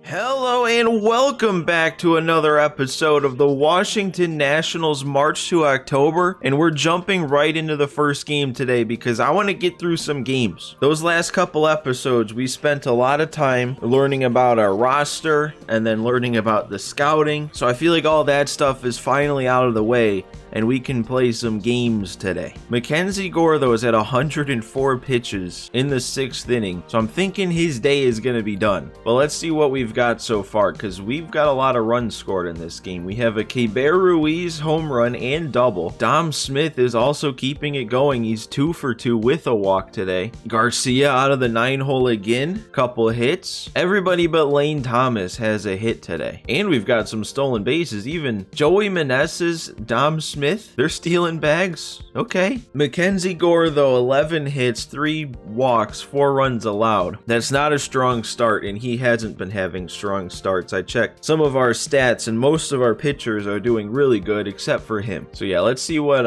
Hello and welcome back to another episode of the Washington Nationals March to October, and we're jumping right into the first game today because I want to get through some games. Those last couple episodes we spent a lot of time learning about our roster and then learning about the scouting, so I feel like all that stuff is finally out of the way and we can play some games today. Mackenzie Gore though is at 104 pitches in the 6th inning, so I'm thinking his day is going to be done. But let's see what we've got so far, because we've got a lot of runs scored in this game. We have a Keibert Ruiz home run and double. Dom Smith is also keeping it going. He's 2 for 2 with a walk today. Garcia out of the 9-hole again, couple hits. Everybody but Lane Thomas has a hit today, and we've got some stolen bases. Even Joey Meneses, Dom Smith, they're stealing bags. Okay. Mackenzie Gore though, 11 hits, 3 walks, 4 runs allowed. That's not a strong start, and he hasn't been having strong starts. I checked some of our stats and most of our pitchers are doing really good except for him. So yeah, let's see what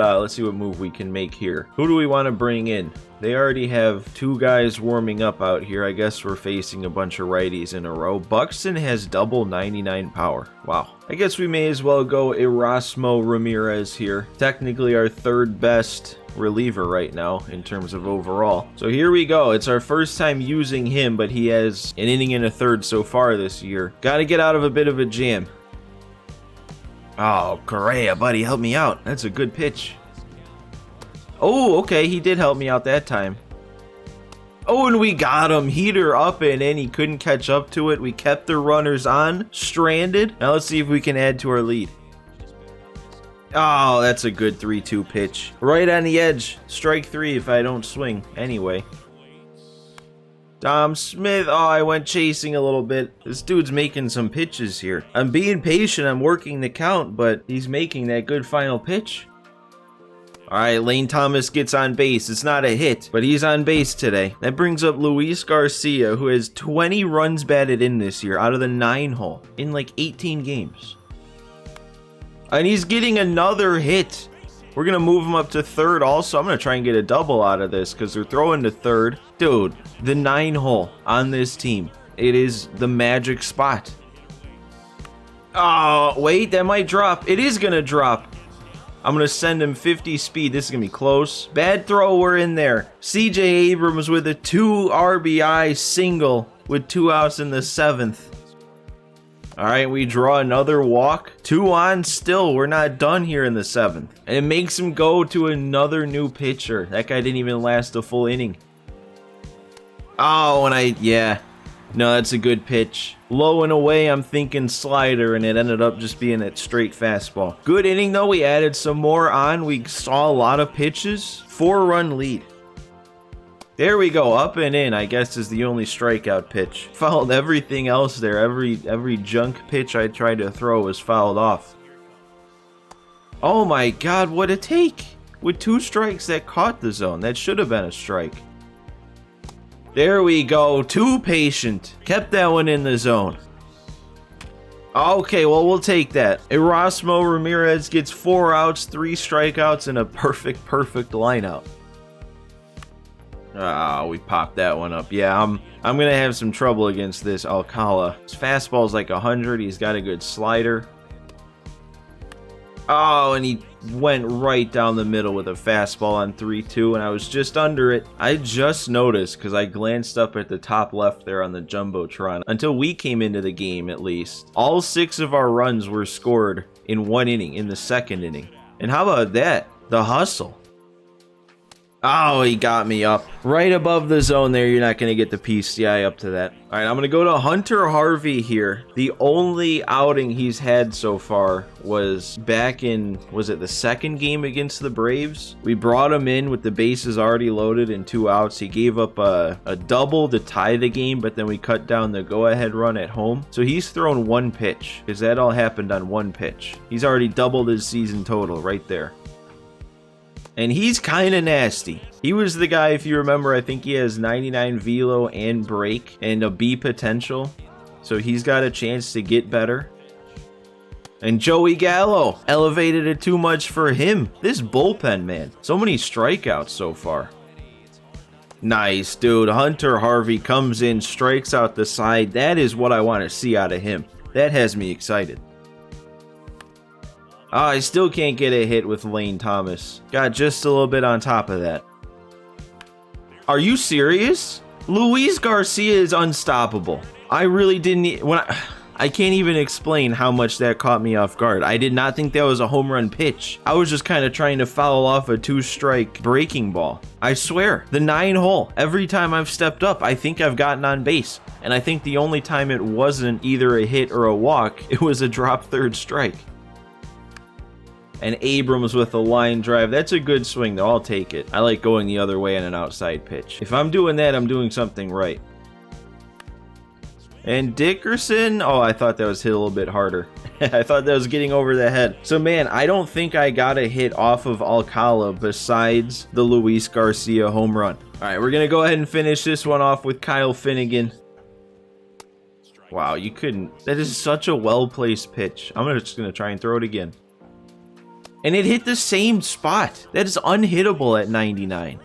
move we can make here. Who do we want to bring in? They already have 2 guys warming up out here. I guess we're facing a bunch of righties in a row. Buxton has double 99 power. Wow. I guess we may as well go Erasmo Ramirez here. Technically our 3rd best reliever right now in terms of overall. So here we go. It's our first time using him, but he has an inning and a third so far this year. Got to get out of a bit of a jam. Oh, Correa, buddy, help me out. That's a good pitch. Oh, okay, he did help me out that time. Oh, and we got him. Heater up and in. He couldn't catch up to it. We kept the runners on, stranded. Now let's see if we can add to our lead. Oh, that's a good 3-2 pitch. Right on the edge. Strike 3 if I don't swing. Anyway. Dom Smith. Oh, I went chasing a little bit. This dude's making some pitches here. I'm being patient. I'm working the count, but he's making that good final pitch. All right, Lane Thomas gets on base. It's not a hit, but he's on base today. That brings up Luis Garcia, who has 20 runs batted in this year out of the 9-hole in like 18 games. And he's getting another hit. We're going to move him up to 3rd also. I'm going to try and get a double out of this because they're throwing to 3rd. Dude, the 9-hole on this team. It is the magic spot. Oh, wait, that might drop. It is going to drop. I'm going to send him 50 speed. This is going to be close. Bad throw, we're in there. CJ Abrams with a 2 RBI single with 2 outs in the 7th. All right, we draw another walk. 2 on still. We're not done here in the 7th. And it makes him go to another new pitcher. That guy didn't even last a full inning. Oh, and no, that's a good pitch. Low and away, I'm thinking slider, and it ended up just being that straight fastball. Good inning, though. We added some more on. We saw a lot of pitches. 4-run lead. There we go. Up and in, I guess, is the only strikeout pitch. Fouled everything else there. Every junk pitch I tried to throw was fouled off. Oh, my God. What a take. With 2 strikes, that caught the zone. That should have been a strike. There we go. Too patient. Kept that one in the zone. Okay, well, we'll take that. Erasmo Ramirez gets 4 outs, 3 strikeouts, and a perfect lineout. Ah, we popped that one up. Yeah, I'm going to have some trouble against this Alcala. His fastball's like 100. He's got a good slider. Oh, and he went right down the middle with a fastball on 3-2, and I was just under it. I just noticed because I glanced up at the top left there on the Jumbotron. Until we came into the game, at least, all 6 of our runs were scored in 1 inning, in the 2nd inning. And how about that? The hustle. Oh, he got me up. Right above the zone there. You're not going to get the PCI up to that. All right, I'm going to go to Hunter Harvey here. The only outing he's had so far was back in, was it the 2nd game against the Braves? We brought him in with the bases already loaded and 2 outs. He gave up a double to tie the game, but then we cut down the go-ahead run at home. So he's thrown 1 pitch, because that all happened on 1 pitch. He's already doubled his season total right there. And he's kind of nasty. He was the guy, if you remember, I think he has 99 velo and break and a B potential. So he's got a chance to get better. And Joey Gallo elevated it too much for him. This bullpen, man. So many strikeouts so far. Nice, dude. Hunter Harvey comes in, strikes out the side. That is what I want to see out of him. That has me excited. I still can't get a hit with Lane Thomas. Got just a little bit on top of that. Are you serious? Luis Garcia is unstoppable. I really didn't... I can't even explain how much that caught me off guard. I did not think that was a home run pitch. I was just kind of trying to foul off a 2-strike breaking ball. I swear, the 9-hole, every time I've stepped up, I think I've gotten on base. And I think the only time it wasn't either a hit or a walk, it was a drop third strike. And Abrams with a line drive. That's a good swing, though. I'll take it. I like going the other way on an outside pitch. If I'm doing that, I'm doing something right. And Dickerson, oh, I thought that was hit a little bit harder. I thought that was getting over the head. So, man, I don't think I got a hit off of Alcala besides the Luis Garcia home run. All right, we're going to go ahead and finish this one off with Kyle Finnegan. Wow, you couldn't. That is such a well-placed pitch. I'm just going to try and throw it again. And it hit the same spot. That is unhittable at 99.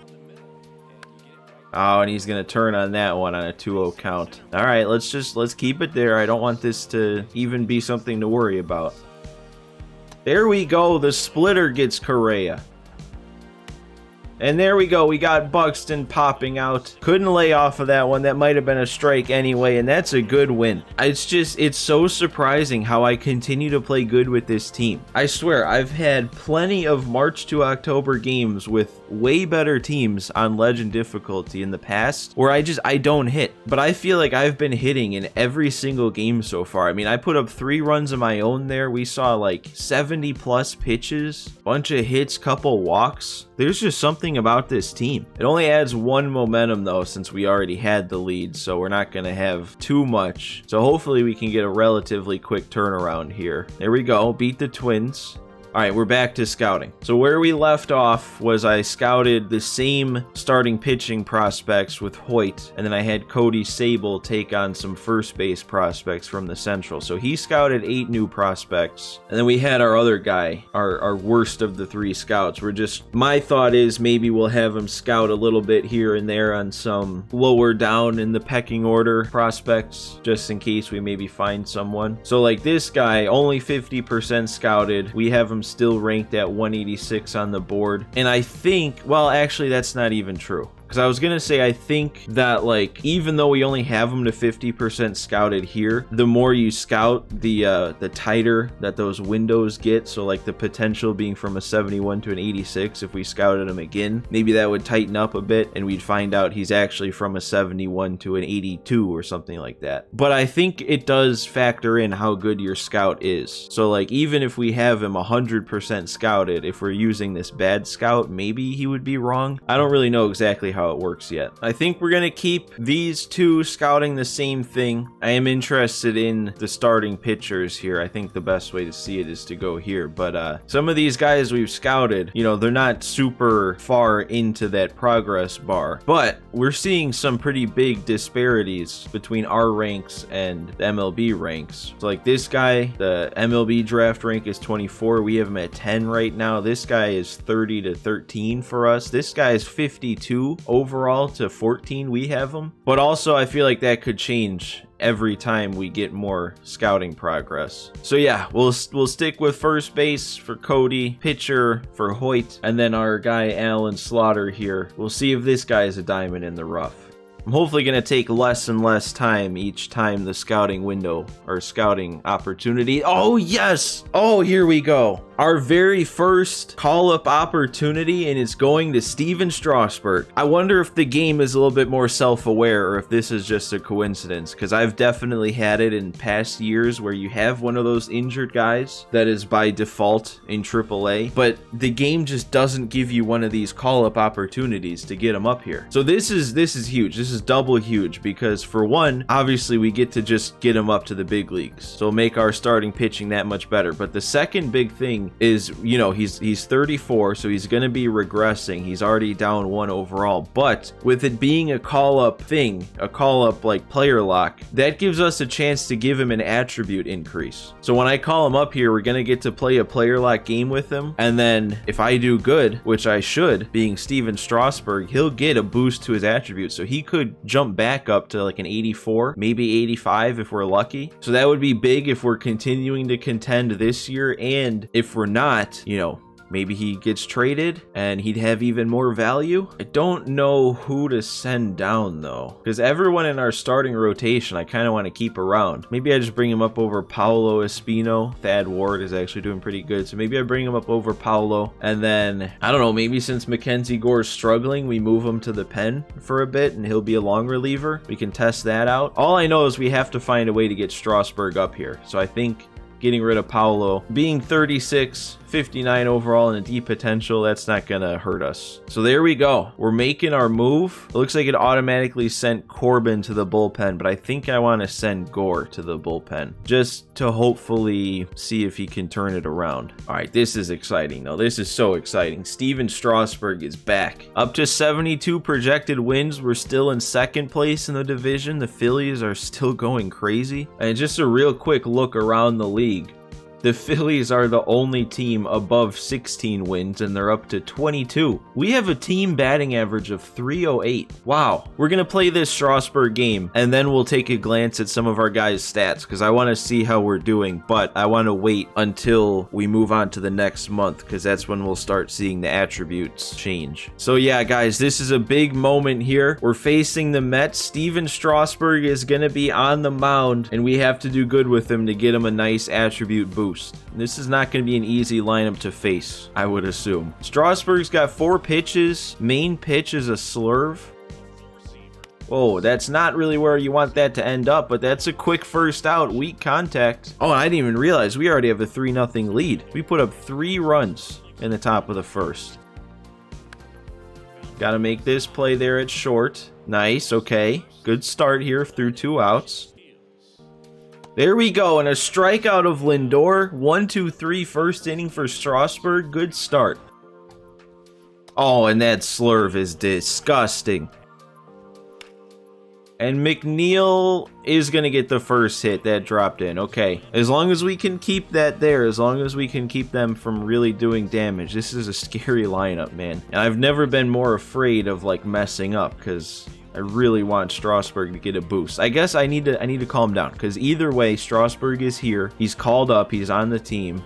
Oh, and he's going to turn on that one on a 2-0 count. All right, let's keep it there. I don't want this to even be something to worry about. There we go. The splitter gets Correa. And there we go. We got Buxton popping out. Couldn't lay off of that one. That might have been a strike anyway, and that's a good win. It's so surprising how I continue to play good with this team. I swear, I've had plenty of March to October games with way better teams on Legend difficulty in the past where I don't hit. But I feel like I've been hitting in every single game so far. I mean, I put up 3 runs of my own there. We saw like 70 plus pitches, bunch of hits, couple walks. There's just something about this team. It only adds 1 momentum though, since we already had the lead, so we're not gonna have too much. So hopefully we can get a relatively quick turnaround here. There we go, beat the Twins. All right, we're back to scouting. So where we left off was I scouted the same starting pitching prospects with Hoyt, and then I had Cody Sable take on some first base prospects from the Central. So he scouted 8 new prospects, and then we had our other guy, our worst of the 3 scouts. My thought is maybe we'll have him scout a little bit here and there on some lower down in the pecking order prospects, just in case we maybe find someone. So like this guy, only 50% scouted. We have him still ranked at 186 on the board. And I think, well, actually, that's not even true. Because I was going to say, I think that, like, even though we only have them to 50% scouted here, the more you scout, the tighter that those windows get. So, like, the potential being from a 71 to an 86, if we scouted him again, maybe that would tighten up a bit, and we'd find out he's actually from a 71 to an 82 or something like that. But I think it does factor in how good your scout is. So, like, even if we have him 100% scouted, if we're using this bad scout, maybe he would be wrong. I don't really know exactly how it works yet. I think we're gonna keep these 2 scouting the same thing. I am interested in the starting pitchers here. I think the best way to see it is to go here, but some of these guys we've scouted, you know, they're not super far into that progress bar, but we're seeing some pretty big disparities between our ranks and the MLB ranks. So like this guy, the MLB draft rank is 24. We have him at 10 right now. This guy is 30 to 13 for us. This guy is 52 overall to 14 we have them. But also I feel like that could change every time we get more scouting progress. So yeah, we'll stick with first base for Cody, pitcher for Hoyt, and then our guy Alan Slaughter here. We'll see if this guy is a diamond in the rough. I'm hopefully going to take less and less time each time the scouting window or scouting opportunity. Oh, yes. Oh, here we go. Our very first call-up opportunity, and it's going to Steven Strasburg. I wonder if the game is a little bit more self-aware or if this is just a coincidence, because I've definitely had it in past years where you have one of those injured guys that is by default in AAA, but the game just doesn't give you one of these call-up opportunities to get them up here. So this is huge. This is double huge because, for one, obviously we get to just get them up to the big leagues. So make our starting pitching that much better. But the second big thing thing is, you know, he's 34, so he's going to be regressing. He's already down 1 overall, but with it being a call-up thing, a call-up like player lock, that gives us a chance to give him an attribute increase. So when I call him up here, we're going to get to play a player lock game with him, and then if I do good, which I should, being Steven Strasburg, he'll get a boost to his attribute, so he could jump back up to like an 84, maybe 85 if we're lucky. So that would be big if we're continuing to contend this year, and if we're not, you know, maybe he gets traded and he'd have even more value. I don't know who to send down though, because everyone in our starting rotation I kind of want to keep around. Maybe I just bring him up over Paulo Espino. Thad Ward is actually doing pretty good, so maybe I bring him up over Paulo, and then I don't know, maybe since Mackenzie Gore's struggling, we move him to the pen for a bit and he'll be a long reliever. We can test that out. All I know is we have to find a way to get Strasburg up here, so I think getting rid of Paulo, being 36, 59 overall and a D potential, that's not gonna hurt us. So there we go. We're making our move. It looks like it automatically sent Corbin to the bullpen, but I think I want to send Gore to the bullpen just to hopefully see if he can turn it around. All right, this is exciting though. This is so exciting. Steven Strasburg is back. Up to 72 projected wins. We're still in second place in the division. The Phillies are still going crazy. And just a real quick look around the league. The Phillies are the only team above 16 wins, and they're up to 22. We have a team batting average of 308. Wow. We're going to play this Strasburg game, and then we'll take a glance at some of our guys' stats, because I want to see how we're doing, but I want to wait until we move on to the next month, because that's when we'll start seeing the attributes change. So yeah, guys, this is a big moment here. We're facing the Mets. Steven Strasburg is going to be on the mound, and we have to do good with him to get him a nice attribute boost. This is not going to be an easy lineup to face, I would assume. Strasburg's got 4 pitches. Main pitch is a slurve. Oh, that's not really where you want that to end up, but that's a quick first out, weak contact. Oh, I didn't even realize we already have a 3-0 lead. We put up 3 runs in the top of the first. Got to make this play there at short. Nice, okay. Good start here through 2 outs. There we go, and a strikeout of Lindor. 1-2-3 first inning for Strasburg. Good start. Oh, and that slurve is disgusting. And McNeil is going to get the first hit that dropped in. Okay, as long as we can keep that there, as long as we can keep them from really doing damage. This is a scary lineup, man. And I've never been more afraid of, like, messing up, because I really want Strasburg to get a boost. I guess I need to calm down, because either way, Strasburg is here. He's called up. He's on the team.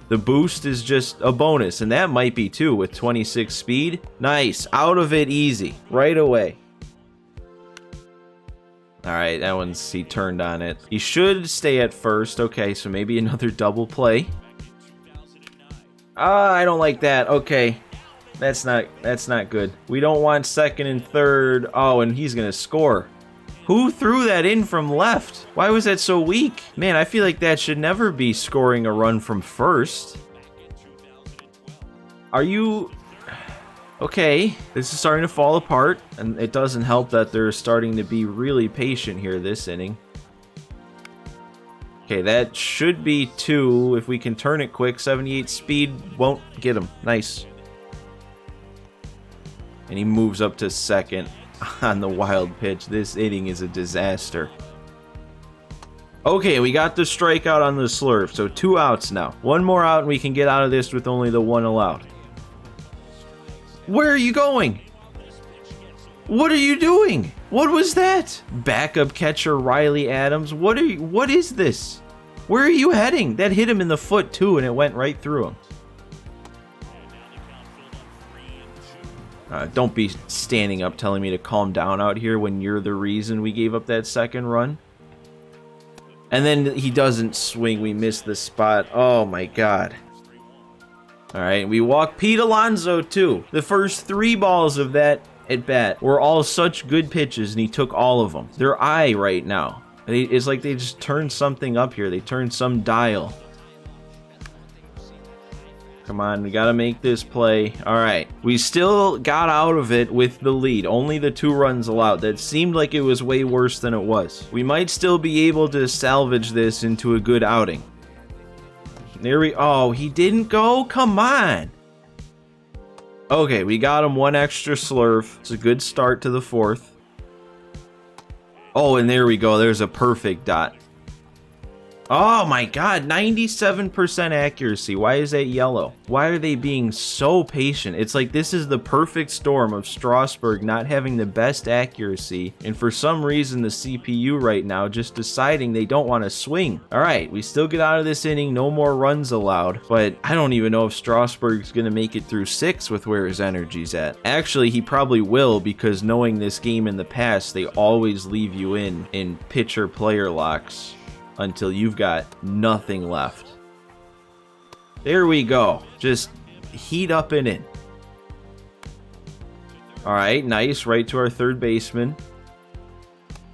The boost is just a bonus, and that might be too with 26 speed. Nice. Out of it easy. Right away. All right, that one's, he turned on it. He should stay at first. Okay, so maybe another double play. I don't like that. Okay. That's not good. We don't want second and third. Oh, and he's gonna score. Who threw that in from left? Why was that so weak? Man, I feel like that should never be scoring a run from first. Are you... Okay, this is starting to fall apart, and it doesn't help that they're starting to be really patient here this inning. Okay, that should be 2 if we can turn it quick. 78 speed won't get him. Nice. And he moves up to second on the wild pitch. This inning is a disaster. Okay, we got the strikeout on the slurve, so 2 outs now. 1 more out and we can get out of this with only the 1 allowed. Where are you going? What are you doing? What was that? Backup catcher Riley Adams. What is this? Where are you heading? That hit him in the foot too, and it went right through him. Don't be standing up telling me to calm down out here when you're the reason we gave up that second run. And then he doesn't swing. We missed the spot. Oh my God. All right, we walk Pete Alonso too. The first 3 balls of that at bat were all such good pitches, and he took all of them. They're eye right now. It's like they just turned something up here. They turned some dial. Come on, we gotta make this play. All right, we still got out of it with the lead. Only the 2 runs allowed. That seemed like it was way worse than it was. We might still be able to salvage this into a good outing. There we, oh, he didn't go? Come on. Okay, we got him one extra slurve. It's a good start to the fourth. Oh, and there we go. There's a perfect dot. Oh my god, 97% accuracy. Why is that yellow? Why are they being so patient? It's like this is the perfect storm of Strasburg not having the best accuracy, and for some reason the CPU right now just deciding they don't want to swing. Alright, we still get out of this inning, no more runs allowed, but I don't even know if Strasburg's gonna make it through 6 with where his energy's at. Actually, he probably will, because knowing this game in the past, they always leave you in pitcher-player locks until you've got nothing left. There we go. Just heat up and in. All right, nice. Right to our third baseman.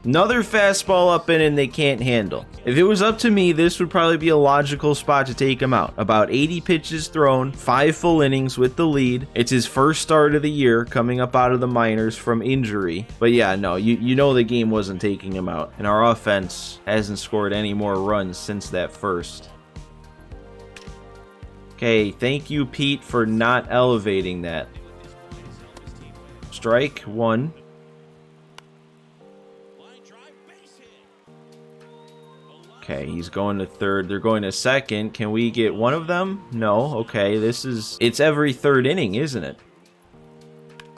Another fastball up and in they can't handle. If it was up to me, this would probably be a logical spot to take him out. About 80 pitches thrown, 5 full innings with the lead. It's his first start of the year, coming up out of the minors from injury. But yeah, no, you know the game wasn't taking him out. And our offense hasn't scored any more runs since that first. Okay, thank you, Pete, for not elevating that. Strike one. Okay, he's going to third. They're going to second. Can we get one of them? No. Okay, it's every third inning, isn't it?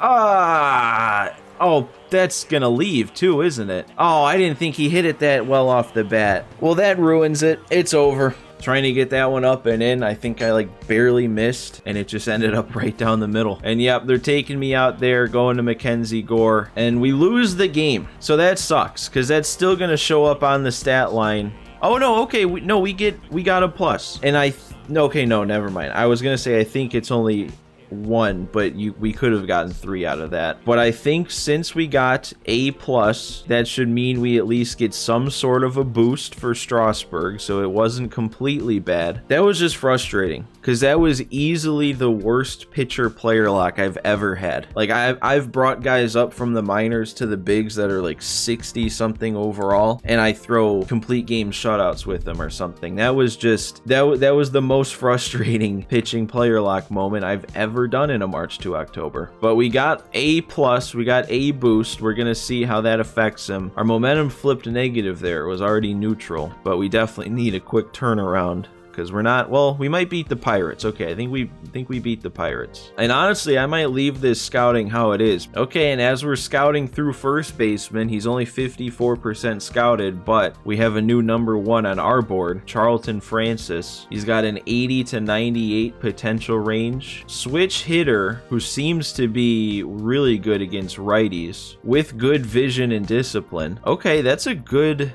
Ah! Oh, that's gonna leave too, isn't it? Oh, I didn't think he hit it that well off the bat. Well, that ruins it. It's over. Trying to get that one up and in. I think I like barely missed, and it just ended up right down the middle. And yep, they're taking me out there, going to Mackenzie Gore, and we lose the game. So that sucks, because that's still gonna show up on the stat line. Oh no, okay, we got a plus. And okay, no, never mind. I was gonna say I think it's only 1, but we could have gotten 3 out of that. But I think since we got a plus, that should mean we at least get some sort of a boost for Strasburg, so it wasn't completely bad. That was just frustrating, because that was easily the worst pitcher player lock I've ever had. Like I've brought guys up from the minors to the bigs that are like 60 something overall, and I throw complete game shutouts with them or something. That was just that was the most frustrating pitching player lock moment I've ever done in a March to October. But we got a plus, we got a boost. We're gonna see how that affects him. Our momentum flipped negative there. It was already neutral, but we definitely need a quick turnaround, because we're not, well, we might beat the Pirates. Okay, I think we beat the Pirates. And honestly, I might leave this scouting how it is. Okay, and as we're scouting through first baseman, he's only 54% scouted, but we have a new number 1 on our board, Charlton Francis. He's got an 80 to 98 potential range. Switch hitter, who seems to be really good against righties, with good vision and discipline. Okay, that's a good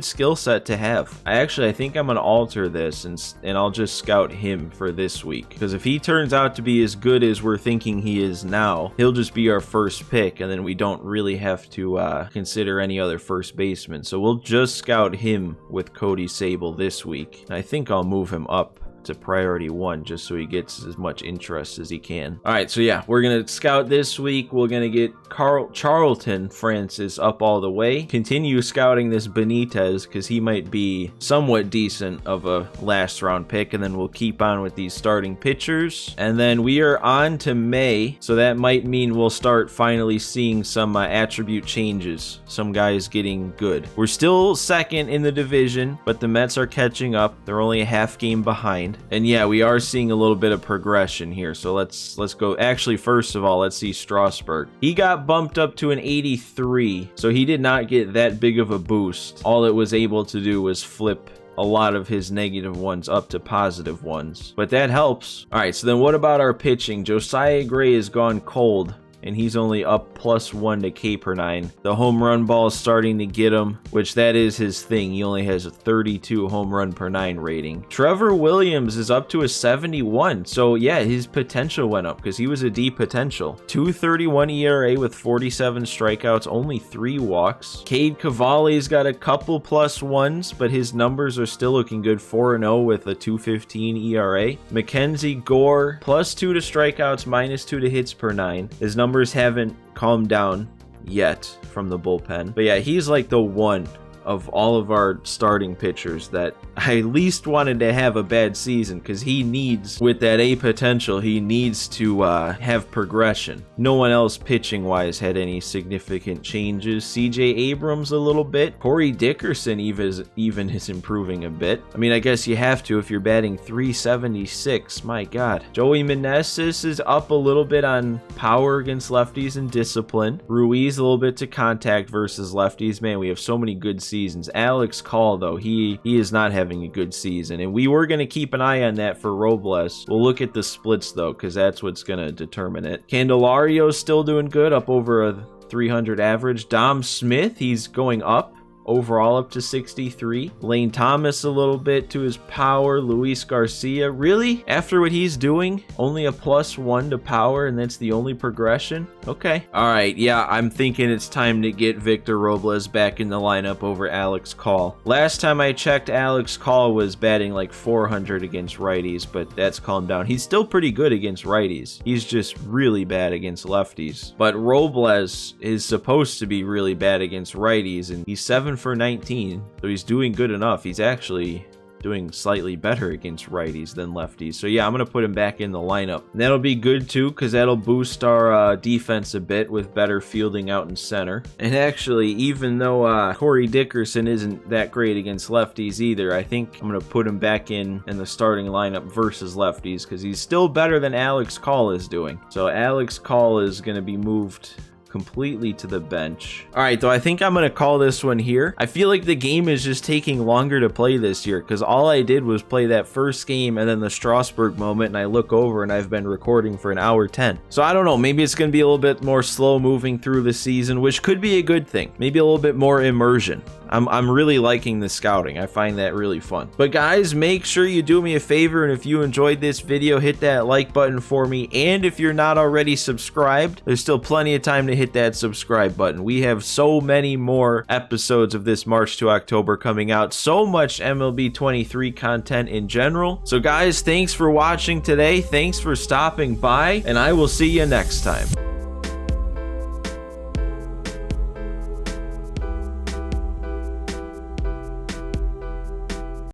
skill set to have. I think I'm gonna alter this and I'll just scout him for this week, because if he turns out to be as good as we're thinking he is now, he'll just be our first pick, and then we don't really have to consider any other first baseman. So we'll just scout him with Cody Sable this week. I think I'll move him up to priority 1 just so he gets as much interest as he can. All right, so yeah, we're gonna scout this week. We're gonna get Charlton Francis up all the way. Continue scouting this Benitez, because he might be somewhat decent of a last round pick, and then we'll keep on with these starting pitchers. And then we are on to May, so that might mean we'll start finally seeing some attribute changes, some guys getting good. We're still second in the division, but the Mets are catching up. They're only a half game behind. And yeah, we are seeing a little bit of progression here. So let's go. Actually, first of all, let's see Strasburg. He got bumped up to an 83, so he did not get that big of a boost. All it was able to do was flip a lot of his negative ones up to positive ones, but that helps. All right, so then what about our pitching? Josiah Gray has gone cold, and he's only up +1 to K per 9. The home run ball is starting to get him, which that is his thing. He only has a 32 home run per 9 rating. Trevor Williams is up to a 71. So yeah, his potential went up, because he was a D potential. 2.31 ERA with 47 strikeouts, only 3 walks. Cade Cavalli's got a couple +1s, but his numbers are still looking good. 4-0 with a 2.15 ERA. Mackenzie Gore, +2 to strikeouts, -2 to hits per 9. His numbers haven't calmed down yet from the bullpen, but yeah, he's like the one of all of our starting pitchers that I least wanted to have a bad season, because he needs, with that A potential, he needs to have progression. No one else pitching wise had any significant changes. CJ Abrams a little bit. Corey Dickerson even is improving a bit. I mean, I guess you have to if you're batting 376. My God. Joey Meneses is up a little bit on power against lefties and discipline. Ruiz a little bit to contact versus lefties. Man, we have so many good seasons. Alex Call, though, he is not having a good season, and we were going to keep an eye on that for Robles. We'll look at the splits, though, because that's what's going to determine it. Candelario's still doing good, up over a 300 average. Dom Smith, he's going up. Overall up to 63. Lane Thomas a little bit to his power. Luis Garcia, really? After what he's doing, only a +1 to power, and that's the only progression? Okay. All right, yeah, I'm thinking it's time to get Victor Robles back in the lineup over Alex Call. Last time I checked, Alex Call was batting like 400 against righties, but that's calmed down. He's still pretty good against righties. He's just really bad against lefties. But Robles is supposed to be really bad against righties, and he's 7 for 19, so he's doing good enough. He's actually doing slightly better against righties than lefties. So yeah, I'm going to put him back in the lineup. And that'll be good too, because that'll boost our defense a bit with better fielding out in center. And actually, even though Corey Dickerson isn't that great against lefties either, I think I'm going to put him back in the starting lineup versus lefties, because he's still better than Alex Call is doing. So Alex Call is going to be moved completely to the bench. All right, though, I think I'm going to call this one here. I feel like the game is just taking longer to play this year, because all I did was play that first game and then the Strasburg moment, and I look over and I've been recording for 1:10. So I don't know, maybe it's going to be a little bit more slow moving through the season, which could be a good thing. Maybe a little bit more immersion. I'm really liking the scouting. I find that really fun. But guys, make sure you do me a favor, and if you enjoyed this video, hit that like button for me. And if you're not already subscribed, there's still plenty of time to hit that subscribe button. We have so many more episodes of this March to October coming out. So much MLB 23 content in general. So guys, thanks for watching today. Thanks for stopping by, and I will see you next time.